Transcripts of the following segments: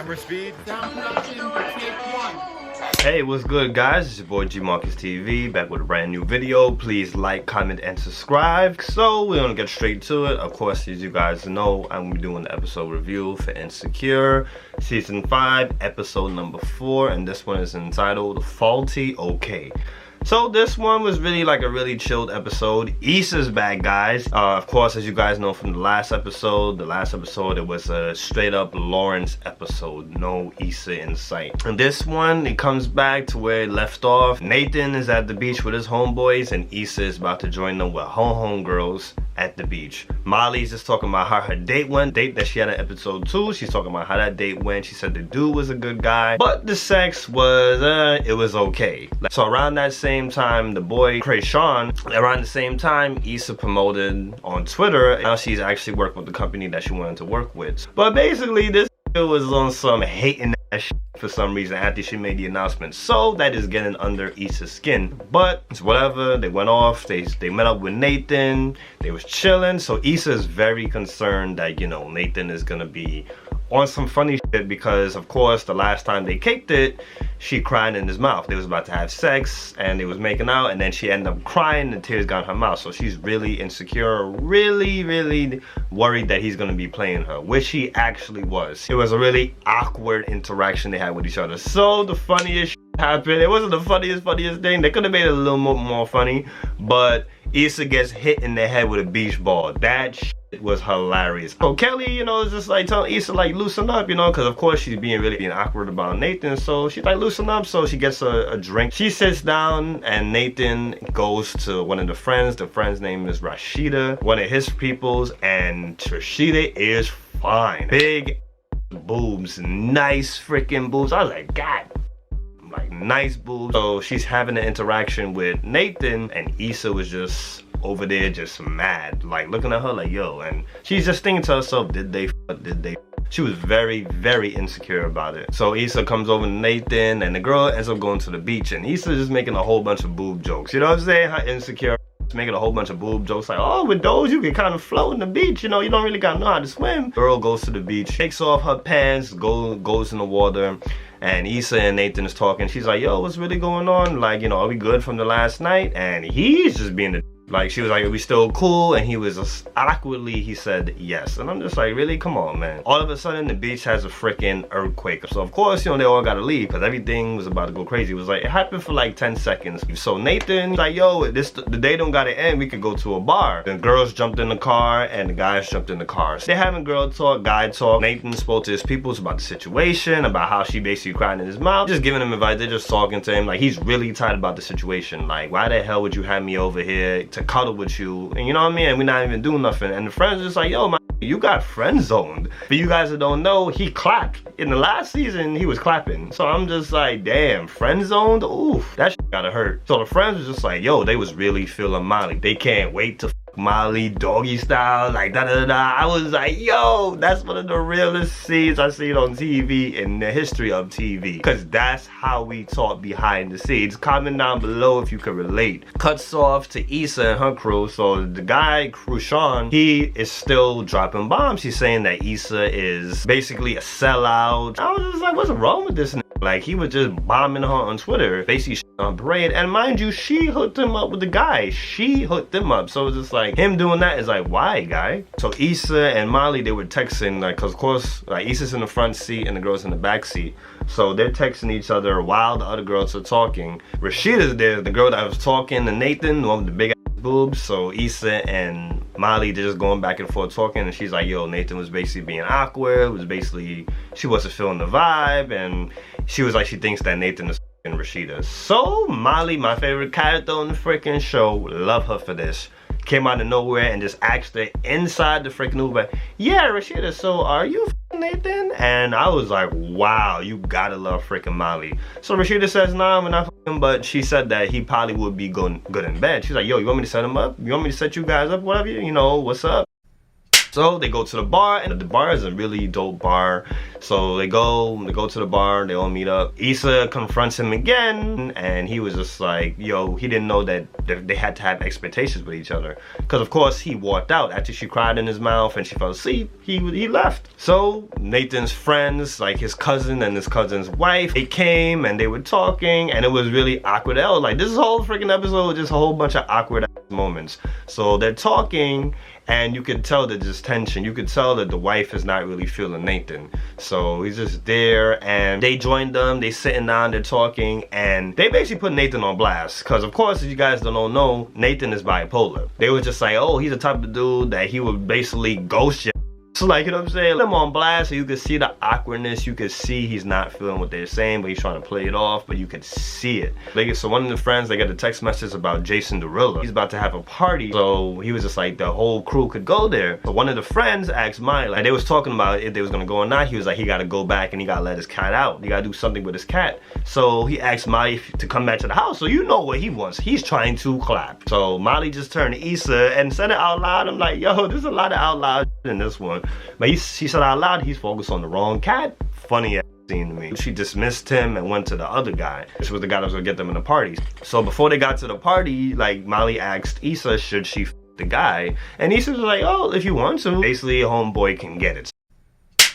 Camera speed. Sound production, take one. Hey, what's good, guys? It's your boy G Marcus TV, back with a brand new video. Please like, comment, and subscribe. So we're gonna get straight to it. Of course, as you guys know, I'm gonna be doing the episode review for Insecure season 5, episode number 4, and this one is entitled Faulty Okay. So this one was really like a really chilled episode. Issa's back, guys. Of course, as you guys know from the last episode it was a straight up Lawrence episode. No Issa in sight. And this one, it comes back to where it left off. Nathan is at the beach with his homeboys and Issa is about to join them with her homegirls at the beach. Molly's just talking about how her date went. Date that she had in episode 2. She's talking about how that date went. She said the dude was a good guy, but the sex was, it was okay. So around that same time, the boy Krayshawn, around the same time, Issa promoted on Twitter. Now she's actually worked with the company that she wanted to work with. But basically, this was on some hating ass shit for some reason after she made the announcement. So that is getting under Issa's skin. But it's whatever. They went off. They met up with Nathan. They was chilling. So Issa is very concerned that, you know, Nathan is gonna be on some funny shit because, of course, the last time they kicked it, she cried in his mouth. They was about to have sex and they was making out, and then she ended up crying and tears got in her mouth. So she's really insecure, really worried that he's gonna be playing her, which he actually was. It was a really awkward interaction they had with each other. So the funniest shit happened. It wasn't the funniest thing. They could have made it a little more funny, but Issa gets hit in the head with a beach ball. That shit was hilarious. So Kelly, you know, is just like telling Issa like loosen up, you know, because of course she's being awkward about Nathan. So she's like loosen up. So she gets a drink. She sits down and Nathan goes to one of the friends. The friend's name is Rashida, one of his peoples, and Rashida is fine. Big boobs, nice freaking boobs. I was like, God. Like nice boobs. So she's having an interaction with Nathan and Issa was just over there just mad, like looking at her like, yo, and she's just thinking to herself, did they? She was very insecure about it. So Issa comes over to Nathan and the girl ends up going to the beach and Issa just making a whole bunch of boob jokes. You know what I'm saying? How insecure, making a whole bunch of boob jokes like, oh, with those you can kind of float in the beach, you know, you don't really gotta know how to swim. Girl goes to the beach, takes off her pants, goes in the water, and Issa and Nathan is talking. She's like, yo, what's really going on? Like, you know, are we good from the last night? And he's just being the like, she was like, are we still cool? And he was just awkwardly, he said yes. And I'm just like, really? Come on, man. All of a sudden, the beach has a freaking earthquake. So, of course, you know, they all gotta leave because everything was about to go crazy. It was like, it happened for like 10 seconds. So Nathan's like, yo, the day don't gotta end. We could go to a bar. The girls jumped in the car and the guys jumped in the car. So they're having girl talk, guy talk. Nathan spoke to his peoples about the situation, about how she basically cried in his mouth. Just giving him advice. They're just talking to him. Like, he's really tired about the situation. Like, why the hell would you have me over here to cuddle with you, and you know what I mean, and we're not even doing nothing? And the friends just like, yo, man, you got friend zoned. For you guys that don't know, he clapped in the last season. He was clapping. So I'm just like, damn, friend zoned. Oof, that shit gotta hurt. So the friends was just like, yo, they was really feeling Molly. They can't wait to Molly doggy style, like da. I was like, yo, that's one of the realest scenes I've seen on TV in the history of TV, because that's how we talk behind the scenes. Comment down below if you can relate. Cuts off to Issa and her crew. So the guy Krayshawn, he is still dropping bombs. He's saying that Issa is basically a sellout. I was just like, what's wrong with this nigga? Like, he was just bombing her on Twitter, basically on parade. And mind you, she hooked him up with the guy. She hooked him up. So it's just like, him doing that is like, why, guy? So Issa and Molly, they were texting, like, cause of course, like, Issa's in the front seat and the girl's in the back seat. So they're texting each other while the other girls are talking. Rashida's there, the girl that was talking to Nathan, the one with the big ass boobs. So Issa and Molly, they're just going back and forth talking, and she's like, yo, Nathan was basically being awkward, was basically, she wasn't feeling the vibe, and she was like, she thinks that Nathan is f***ing Rashida. So Molly, my favorite character on the freaking show, love her for this, came out of nowhere and just asked her inside the freaking Uber, yeah, Rashida, so are you f***ing Nathan? And I was like, wow, you gotta love freaking Molly. So Rashida says, nah, we're not f***ing, but she said that he probably would be good in bed. She's like, yo, you want me to set him up? You want me to set you guys up, whatever, you know, what's up? So they go to the bar, and the bar is a really dope bar. So they go to the bar, they all meet up. Issa confronts him again, and he was just like, yo, he didn't know that they had to have expectations with each other. Because of course he walked out after she cried in his mouth and she fell asleep. He left. So Nathan's friends, like his cousin and his cousin's wife, they came and they were talking, and it was really awkward. I was like, this whole freaking episode was just a whole bunch of awkward moments. So they're talking, and you could tell that there's tension. You could tell that the wife is not really feeling Nathan. So he's just there, and they joined them. They sitting down, they're talking, and they basically put Nathan on blast. Because of course, if you guys don't know, Nathan is bipolar. They were just like, oh, he's the type of dude that he would basically ghost you. So like, you know what I'm saying? Let him on blast so you can see the awkwardness. You can see he's not feeling what they're saying, but he's trying to play it off, but you can see it. So one of the friends, they got a text message about Jason Derulo. He's about to have a party, so he was just like, the whole crew could go there. So one of the friends asked Miley, like they was talking about if they was gonna go or not. He was like, he gotta go back and he gotta let his cat out. He gotta do something with his cat. So he asked Miley to come back to the house. So you know what he wants. He's trying to clap. So Miley just turned to Issa and said it out loud. I'm like, yo, there's a lot of out loud in this one. But she said out loud, he's focused on the wrong cat. Funny ass scene to me. She dismissed him and went to the other guy, which was the guy that was gonna get them in the party. So before they got to the party, like Miley asked Issa, should she f the guy? And Issa was like, oh, if you want to. Basically, a homeboy can get it.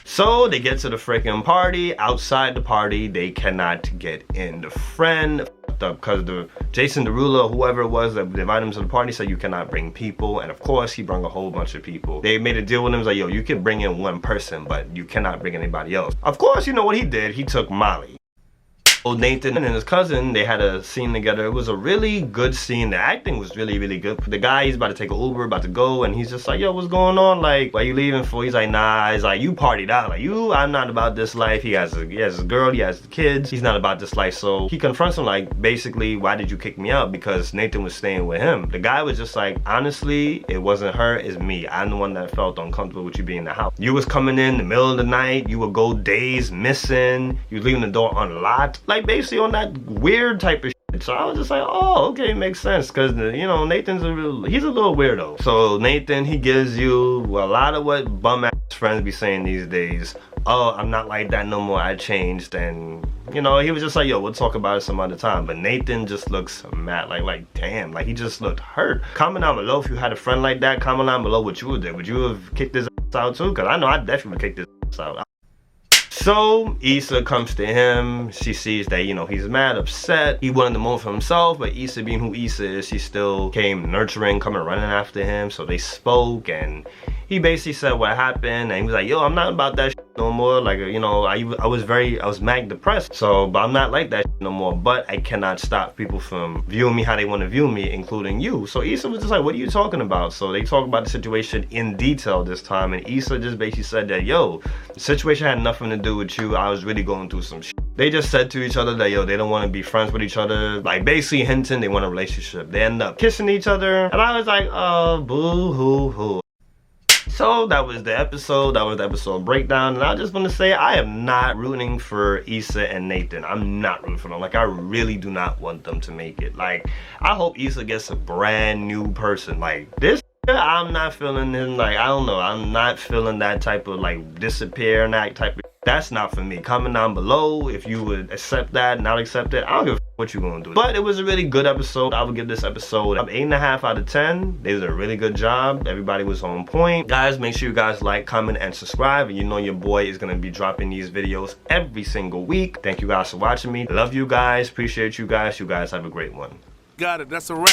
So they get to the freaking party. Outside the party, they cannot get in. The friend f***ed up because the Jason Derulo, whoever it was that invited him to the party, said you cannot bring people. And of course, he brought a whole bunch of people. They made a deal with him, like, yo, you can bring in one person, but you cannot bring anybody else. Of course, you know what he did? He took Molly. Nathan and his cousin, they had a scene together. It was a really good scene. The acting was really, really good. The guy, he's about to take an Uber, about to go, and he's just like, yo, what's going on? Like, why you leaving for? He's like, nah. He's like, you partied out. Like, I'm not about this life. He has a girl, he has kids. He's not about this life. So he confronts him like, basically, why did you kick me out? Because Nathan was staying with him. The guy was just like, honestly, it wasn't her, it's me. I'm the one that felt uncomfortable with you being in the house. You was coming in the middle of the night. You would go days missing. You was leaving the door unlocked. Like, basically on that weird type of shit. So I was just like, oh, okay, makes sense. Because, you know, Nathan's he's a little weirdo. So Nathan, he gives you a lot of what bum ass friends be saying these days. Oh, I'm not like that no more, I changed. And, you know, he was just like, yo, we'll talk about it some other time. But Nathan just looks mad, like damn, like he just looked hurt. Comment down below if you had a friend like that. Comment down below what you would do. Would you have kicked his ass out too? Because I know I definitely would kick this ass out. So Issa comes to him. She sees that, you know, he's mad, upset. He wanted to move for himself, but Issa, being who Issa is, she still came nurturing, coming running after him. So they spoke, and he basically said what happened, and he was like, yo, I'm not about that shit no more. Like, you know, I was mad depressed. So, but I'm not like that shit no more. But I cannot stop people from viewing me how they want to view me, including you. So Issa was just like, what are you talking about? So they talk about the situation in detail this time, and Issa just basically said that, yo, the situation had nothing to do with you. I was really going through some shit. They just said to each other that, yo, they don't want to be friends with each other. Like, basically hinting they want a relationship. They end up kissing each other, and I was like, oh, boo-hoo-hoo. So that was the episode. That was the episode breakdown. And I just want to say, I am not rooting for Issa and Nathan. I'm not rooting for them. Like, I really do not want them to make it. Like, I hope Issa gets a brand new person. Like, this, I'm not feeling him. Like, I don't know. I'm not feeling that type of, like, disappear and that type of. That's not for me. Comment down below if you would accept that, not accept it. I don't give a what you gonna do. But it was a really good episode. I would give this episode 8.5 out of 10. They did a really good job. Everybody was on point. Guys, make sure you guys like, comment, and subscribe. And you know your boy is gonna be dropping these videos every single week. Thank you guys for watching me. Love you guys. Appreciate you guys. You guys have a great one. Got it. That's a wrap.